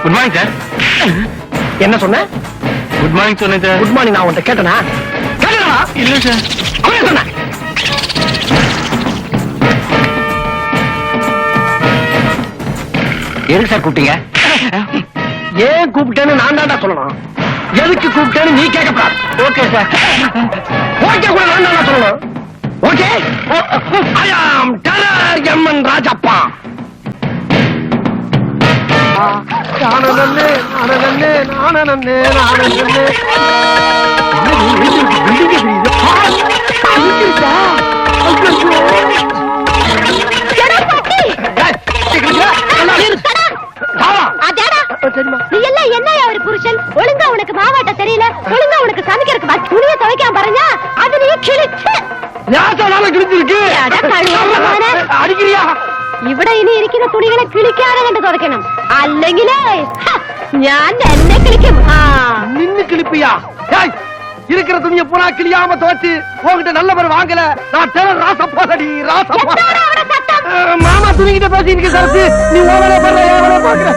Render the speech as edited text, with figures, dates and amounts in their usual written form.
Good morning sir. என்ன சொன்ன? Good morning சொன்னேன் சார். குட் மார்னிங் நான் உன்கிட்ட கேட்டனா? கேட்டனா? இல்ல சார். அவனே சொன்ன. எதுக்கு சார் கூப்பிட்டீங்க? ஏன் கூப்பிட்டேன்னு நான் தான்டா சொல்லணும். எதுக்கு கூப்பிட்டேன்னு நீ கேட்கப்படாது. Okay sir. ஓகே கூட நான் தான்டா சொல்லணும். ஓகே? ஐ ஆம் டெரர் எம்என் ராஜப்பா. நானே நானே நானே நானே புருஷன் ஒழுங்கா உனக்கு மாவாட்ட தெரியல, ஒழுங்கா உனக்கு சமைக்கிறதுக்கு துணியை துவைக்காம பாருங்க, அது நீ கிழிச்சு அடிக்கிறியா? ഇവിടെ ഇനി ഇരിക്കുന്ന തുണികളെ കിളിക്കാതെ കണ്ട് തുറക്കണം, അല്ലെങ്കിലേ ഞാൻ എന്നെ കിളിക്കും. நின்னு கிளிப்பியா? இருக்கிற துணியை பூரா கிளியாம துவச்சு உங்ககிட்ட நல்ல பேர் வாங்கல. நான் டெரர் ராசப்பாடி ராசப்பா. மாமா துணிகிட்ட பேசி இருக்கு சரத்து. நீ ஓவரே பண்ற, ஏவரே பாக்குற.